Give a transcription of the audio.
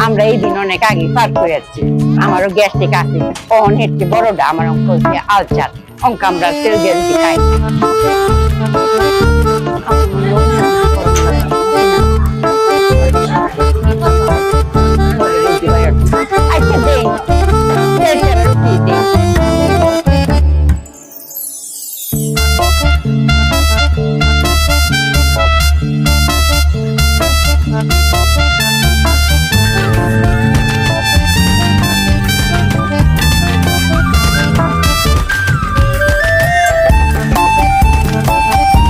আমরা এই দিন অনেক আগে পার করে যাচ্ছি। আমারও গ্যাস্ট্রিক আছে, অনেক বড়টা আমার অঙ্ক আলচার অঙ্ক আমরা তেল দিয়ে খাই।